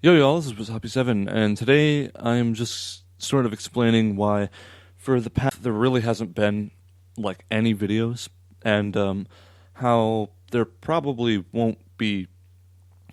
Yo, y'all, this is Happy7, and today I'm just sort of explaining why, for the past, there really hasn't been, like, any videos, and, how there probably won't be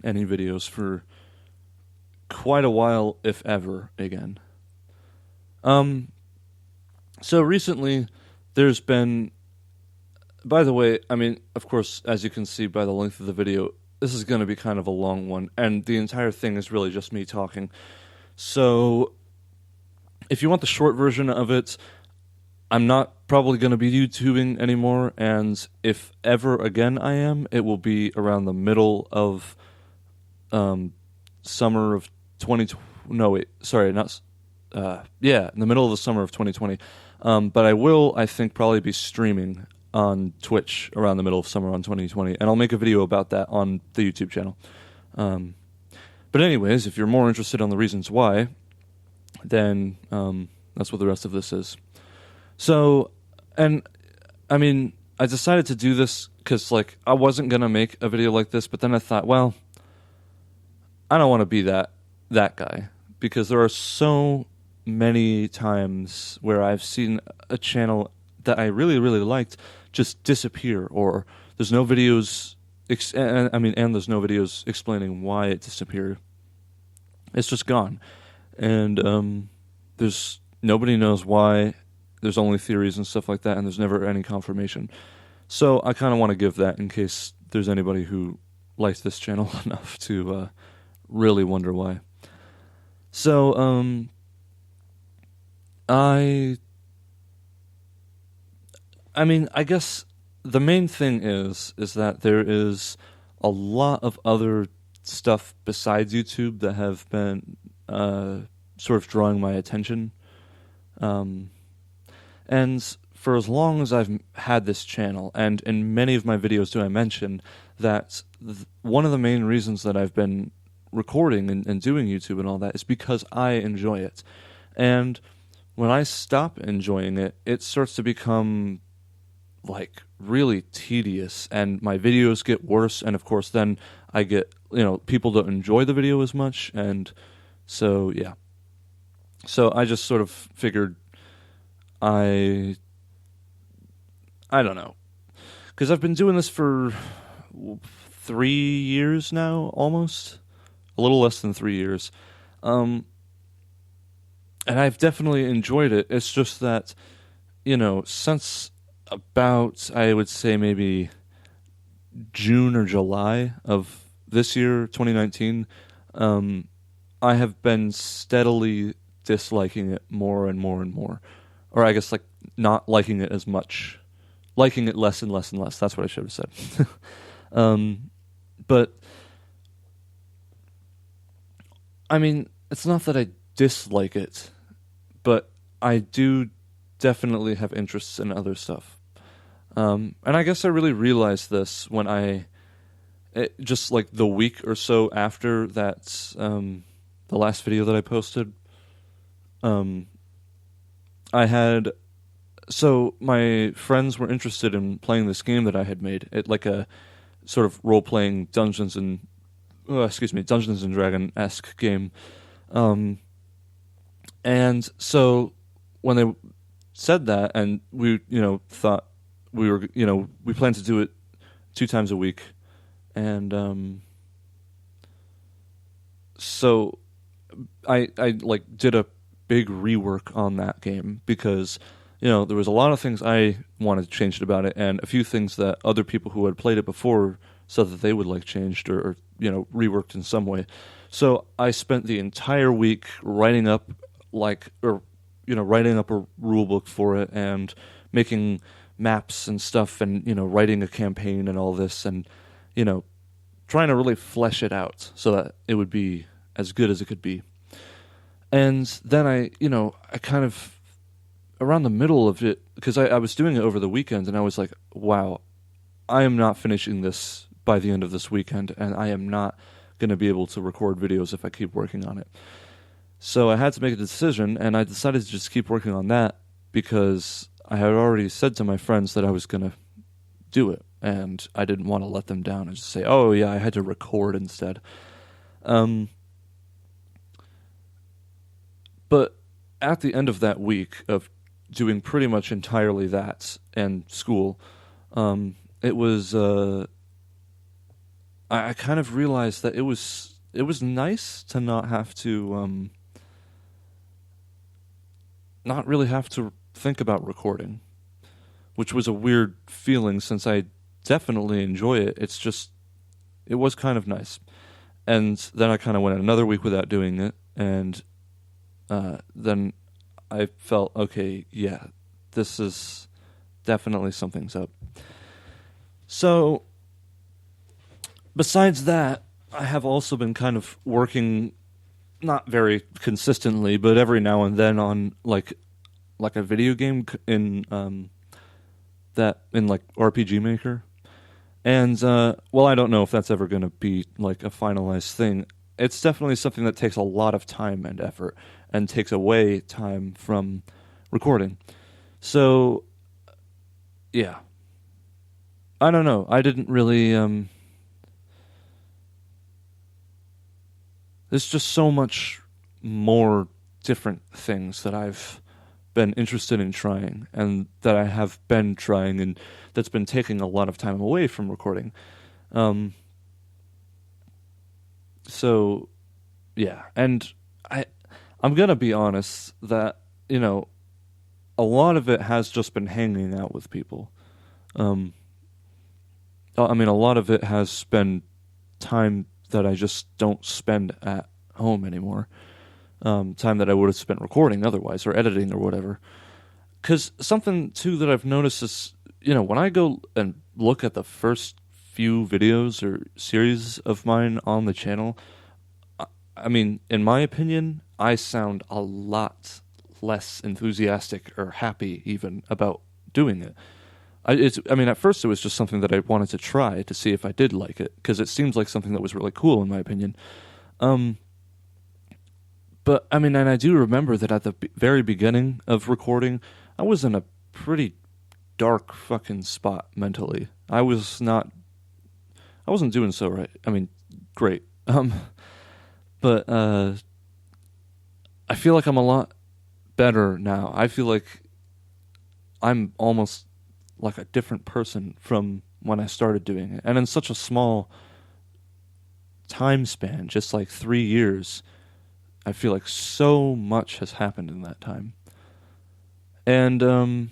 any videos for quite a while, if ever, again. Um, so recently, there's been, by the way, I mean, of course, as you can see by the length of the video, this is going to be kind of a long one, and the entire thing is really just me talking. So, if you want the short version of it, I'm not probably going to be YouTubing anymore, and if ever again I am, it will be around the middle of summer of 2020. No, wait, sorry, not. In the middle of the summer of 2020. But I will, I think, probably be streaming on Twitch around the middle of summer on 2020, and I'll make a video about that on the YouTube channel. But anyways, if you're more interested on the reasons why, then that's what the rest of this is. So, and I mean, I decided to do this because, like, I wasn't gonna make a video like this, but then I thought, well, I don't want to be that guy, because there are so many times where I've seen a channel that I really, really liked just disappear, or there's no videos, and there's no videos explaining why it disappeared. It's just gone. And there's nobody knows why. There's only theories and stuff like that, and there's never any confirmation. So I kind of want to give that in case there's anybody who likes this channel enough to really wonder why. So, I mean, I guess the main thing is that there is a lot of other stuff besides YouTube that have been sort of drawing my attention. And for as long as I've had this channel, and in many of my videos do I mention that one of the main reasons that I've been recording and doing YouTube and all that is because I enjoy it. And when I stop enjoying it, it starts to become, like, really tedious, and my videos get worse, and of course then I get, people don't enjoy the video as much, and so, yeah. So I just sort of figured I don't know, because I've been doing this for 3 years now, almost. A little less than 3 years. And I've definitely enjoyed it. It's just that, since about, I would say maybe June or July of this year, 2019, I have been steadily disliking it more and more and more. Or I guess, like, not liking it as much. Liking it less and less and less. That's what I should have said. But I mean, it's not that I dislike it, but I do definitely have interests in other stuff. And I guess I really realized this when just like the week or so after that, the last video that I posted, so my friends were interested in playing this game that I had made. It, like, a sort of role-playing Dungeons and Dragon-esque game. And so when they said that, and we, thought we were, we planned to do it 2 times a week. And so I like did a big rework on that game because, there was a lot of things I wanted to change about it, and a few things that other people who had played it before said that they would like changed or reworked in some way. So I spent the entire week writing up writing up a rule book for it and making maps and stuff, and writing a campaign and all this, and trying to really flesh it out so that it would be as good as it could be. And then I kind of, around the middle of it, because I was doing it over the weekend, and I was like, wow, I am not finishing this by the end of this weekend, and I am not going to be able to record videos if I keep working on it. So I had to make a decision, and I decided to just keep working on that because I had already said to my friends that I was going to do it, and I didn't want to let them down and just say, oh yeah, I had to record instead. But at the end of that week of doing pretty much entirely that and school, it was I kind of realized that it was nice to not have to not really have to think about recording, which was a weird feeling since I definitely enjoy it. It's just it was kind of nice. And then I kind of went another week without doing it, and then I felt, okay, yeah, this is definitely something's up. So, besides that, I have also been kind of working, not very consistently, but every now and then on like a video game in like RPG Maker. And, well, I don't know if that's ever going to be, like, a finalized thing. It's definitely something that takes a lot of time and effort and takes away time from recording. So, yeah. I don't know. I didn't really, there's just so much more different things that I've been interested in trying and that I have been trying and that's been taking a lot of time away from recording. So yeah, and I'm going to be honest that, you know, a lot of it has just been hanging out with people. I mean, a lot of it has been time that I just don't spend at home anymore. Time that I would have spent recording otherwise, or editing, or whatever. Because something, too, that I've noticed is, you know, when I go and look at the first few videos or series of mine on the channel, I mean, in my opinion, I sound a lot less enthusiastic or happy, even, about doing it. I mean, at first it was just something that I wanted to try to see if I did like it, because it seems like something that was really cool, in my opinion. But, I mean, and I do remember that at the very beginning of recording, I was in a pretty dark fucking spot mentally. I wasn't doing so right. I mean, great. But I feel like I'm a lot better now. I feel like I'm almost like a different person from when I started doing it. And in such a small time span, just like 3 years, I feel like so much has happened in that time. And,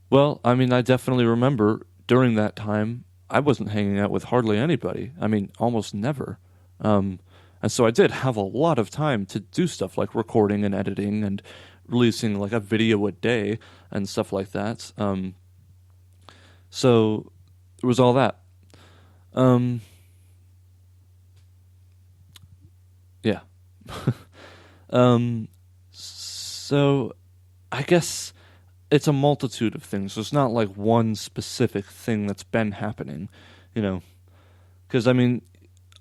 well, I mean, I definitely remember during that time, I wasn't hanging out with hardly anybody. I mean, almost never. And so I did have a lot of time to do stuff like recording and editing and releasing like a video a day and stuff like that. So there was all that. Yeah. So I guess it's a multitude of things. There's not like one specific thing that's been happening, you know. Because, I mean,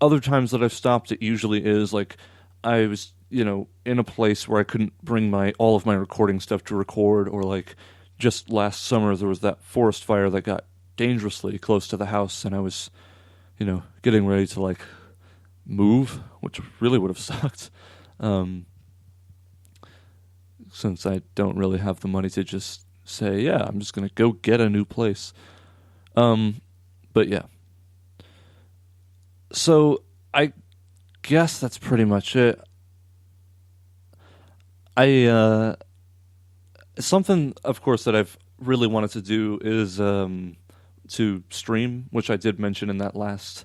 other times that I've stopped, it usually is like I was, you know, in a place where I couldn't bring all of my recording stuff to record, or like just last summer there was that forest fire that got dangerously close to the house, and I was, you know, getting ready to like move, which really would have sucked, since I don't really have the money to just say, yeah, I'm just gonna go get a new place. But yeah. So I guess that's pretty much it. Something, of course, that I've really wanted to do is to stream, which I did mention in that last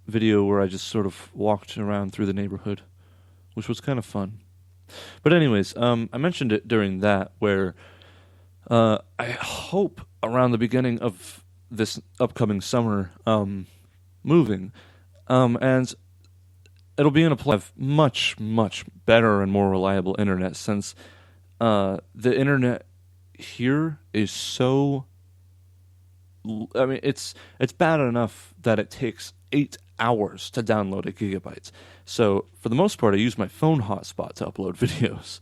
video where I just sort of walked around through the neighborhood, which was kind of fun. But anyways, I mentioned it during that, where I hope around the beginning of this upcoming summer, moving, and it'll be in a place of much, much better and more reliable internet, since the internet here is so... I mean, it's bad enough that it takes 8 hours to download a gigabyte. So, for the most part, I use my phone hotspot to upload videos.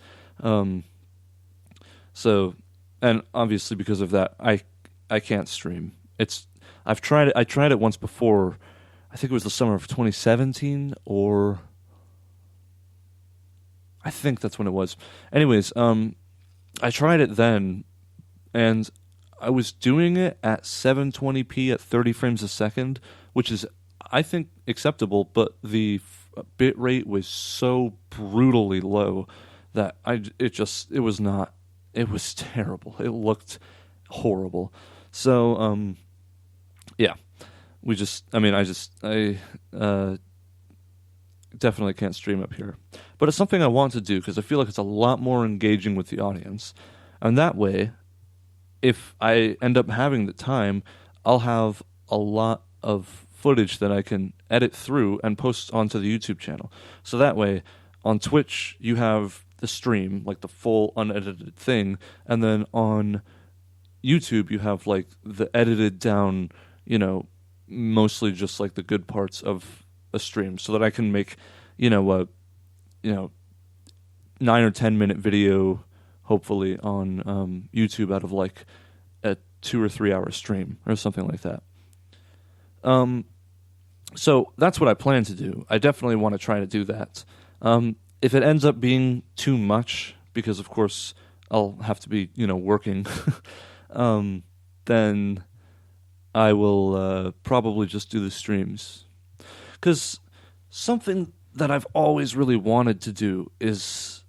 So, and obviously because of that, I can't stream. I've tried it. I tried it once before. I think it was the summer of 2017, or I think that's when it was. Anyways, I tried it then, and I was doing it at 720p at 30 frames a second, which is, I think, acceptable, but the bit rate was so brutally low that it was terrible. It looked horrible. So, yeah, I definitely can't stream up here. But it's something I want to do because I feel like it's a lot more engaging with the audience. And that way, if I end up having the time, I'll have a lot of footage that I can edit through and post onto the YouTube channel. So that way, on Twitch, you have the stream, like the full unedited thing, and then on YouTube, you have like the edited down, mostly just like the good parts of a stream, so that I can make, a 9 or 10 minute video, hopefully on YouTube out of like a 2 or 3 hour stream or something like that. So that's what I plan to do. I definitely want to try to do that. If it ends up being too much, because of course I'll have to be, working, then I will probably just do the streams. Because something that I've always really wanted to do is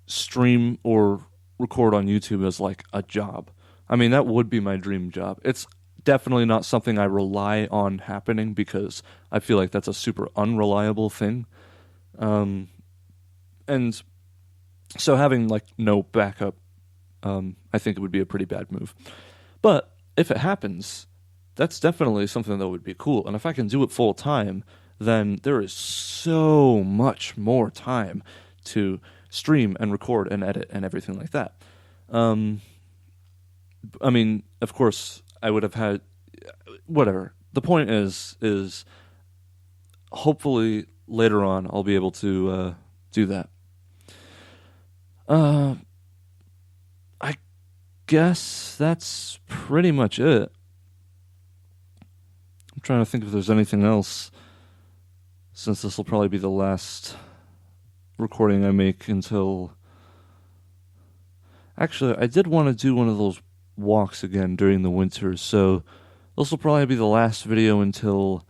stream or record on YouTube as like a job. I mean, that would be my dream job. It's definitely not something I rely on happening because I feel like that's a super unreliable thing. And so having like no backup, I think it would be a pretty bad move. But if it happens, that's definitely something that would be cool. And if I can do it full time, then there is so much more time to stream and record and edit and everything like that. I mean, of course, I would have had whatever. The point is hopefully later on I'll be able to do that. I guess that's pretty much it. I'm trying to think if there's anything else, since this will probably be the last recording I make until... Actually, I did want to do one of those walks again during the winter, so this will probably be the last video until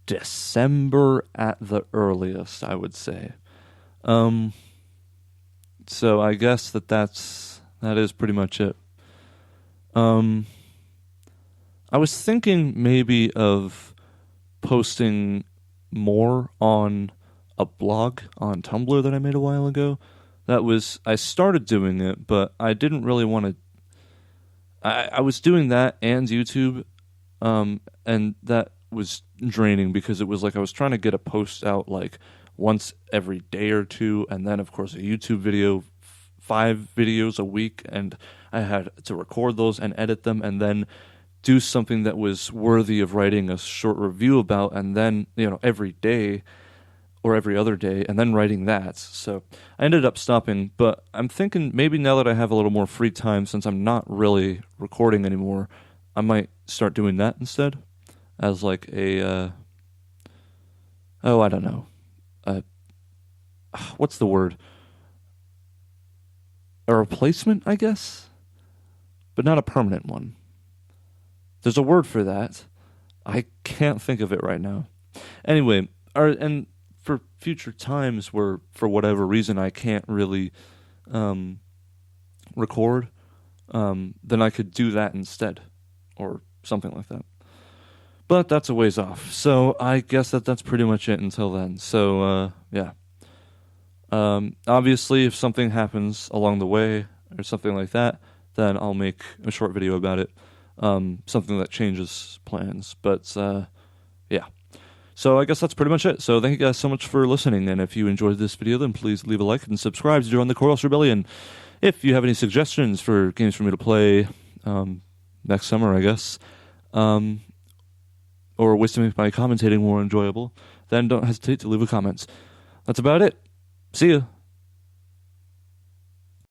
December at the earliest, I would say. So I guess that is pretty much it. I was thinking maybe of posting more on a blog on Tumblr that I made a while ago. I started doing it, but I didn't really want to. I was doing that and YouTube, and that was draining because it was like I was trying to get a post out like once every day or two, and then of course a YouTube video, 5 videos a week, and I had to record those and edit them, and then do something that was worthy of writing a short review about, and then every day or every other day, and then writing that. So I ended up stopping, but I'm thinking maybe now that I have a little more free time, since I'm not really recording anymore, I might start doing that instead, as like a, I don't know, what's the word? A replacement, I guess? But not a permanent one. There's a word for that. I can't think of it right now. Anyway, and for future times where, for whatever reason, I can't really record, then I could do that instead, or something like that. But that's a ways off. So I guess that's pretty much it until then. So, yeah. Obviously, if something happens along the way, or something like that, then I'll make a short video about it. Something that changes plans. But, yeah. So I guess that's pretty much it. So thank you guys so much for listening, and if you enjoyed this video, then please leave a like and subscribe to join the Chorus Rebellion. If you have any suggestions for games for me to play next summer, I guess, or ways to make my commentating more enjoyable, then don't hesitate to leave a comment. That's about it. See ya.